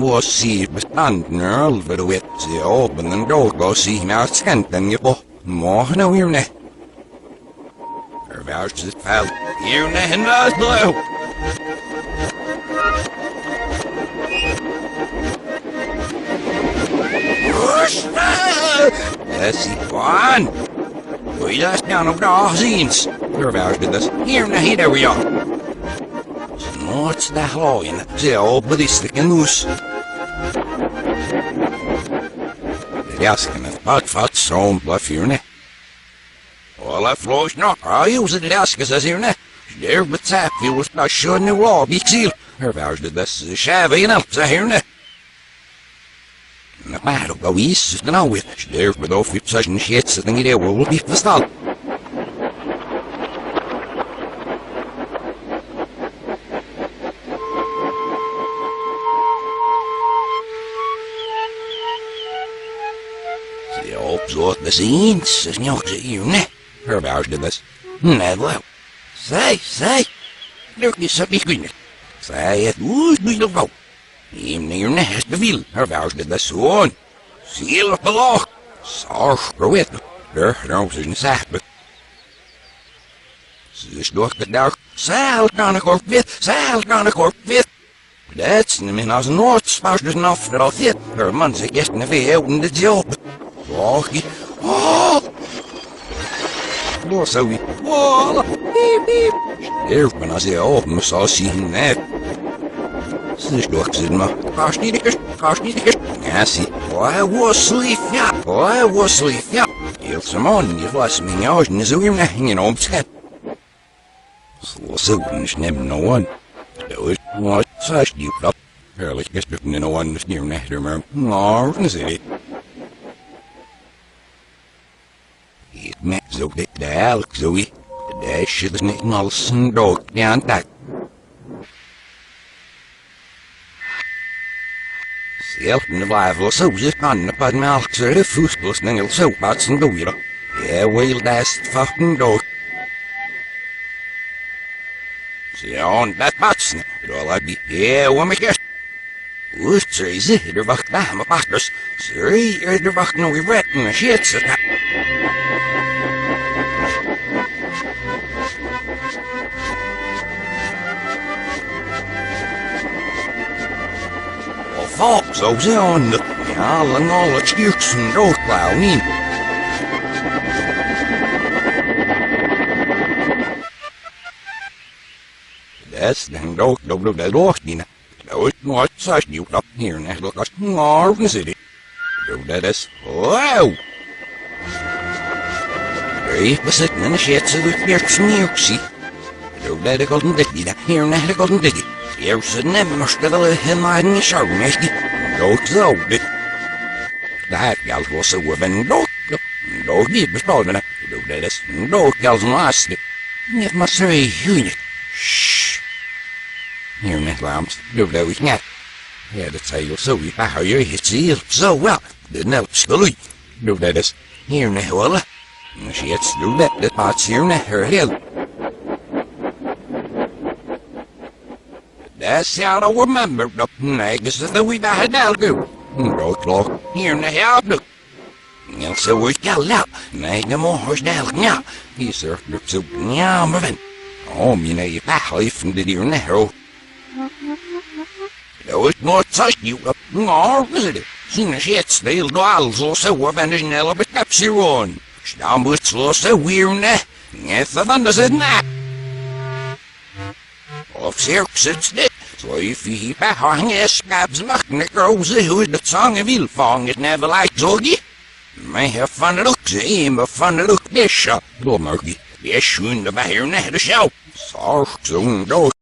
was see bestanden over de wet ze open en dood was zien naar schent en je bo morgen nou hier ne. Er was het veld hier ne en dat blauw. Dat is van. Wil je dat nou nog daar ziens? Er was dit hier ne hier we ja. Nooit de glooien, ze open die stikken moes. De jasken het badvat zo'n blaf hier ne. Alle vloos nog, al use de jasken ze hier ne. Sterf betap, je was pas schoon nu al, die ziel. Er was dit schave in ze hier ne. Maar ook al is het nou weer. Sterf met of je zo'n shit zit en je wil niet verstaan. Opzocht de ziens, is nog ze hier, ne? Er was dit net wel. Zij. Leuk is het niet kunnen. Zij het woest niet nog wel. Neem hier ne, is beviel. Er was dit zoon. Zielig belag. Zorg, probeert. Nou, ze is een zachtbe. Ze is door de dag. Zeil kan ik op wit. Dat is niet als een noordspaus dus af dat al dit. Er man zich eerst naar veel in de job. Oh! Door zo wie. Oh! Piep. Sterf me als je op me zal zien net. Ze is doorgezet maar. Kast niet. Ja, zie. Hij was lief, ja. Heel ze man, je was mijn juist en zo hier hingen omschet. Zo is neem no one. Dat is wat zoals die op. Heerlijk is het no one is neer nechter maar. Nou, dan zit het. Het met zo dik de elk zoie. De shit is niet als een dood aan tak. Zelf in de blijven zo zit aan de pad melk ze de voetbals en zo wat zijn dood. Ja, wel dat is fucking dood. Ze aan dat patsen. Doel heb je ja, wat met je. Hoe ze zit er wacht bij mijn pakkers. Ze er wacht nog weer wet en shit zit. Volk zo zijn de ja, lang al het stuurs en doodklauw niet. Dat is dan dood de doorstien. Dood nooit zoals nieuw dat hier eigenlijk als morgen zit. Dat is wow. We zitten in de shit zo dat weer sneeuwzie. Dat ik al een dikkie, hier eigenlijk al een dikkie. Eerst het nemen stellen helemaal niet zo, niet? Dood zo, dit. Daar geldt was zo van dood niet besproken. Dat is dood geldt een laatste. Niet maar zo heel. Shh. Hier net laatst, dat is net. Ja, dat zei je zo, je hou je het ziel zo wel. De nelpsgeloei. Dat is hier net wel. Als je het doet, dat maakt hier net heel. That's how to remember the next that we had now go. Road clock here in the house. And so we got out. Make the more now. Now, he sir, look so now, moving. Oh, you know, you back life from the deer narrow. There is not such you up. No, visitor. Seen the shit still dolls or so of and there's never but caps your own. Stambuts so weird, eh? Yes, the thunder said that. Of cirks it's dit. So if je bij hangen scabs mag ik roze hoe dat zangen wil vangen. Het never like zorgie. Maar hij van de look ze maar van de look desha. Dommergie. Die is schoen de bij hier net de show. Zorg zo'n dood.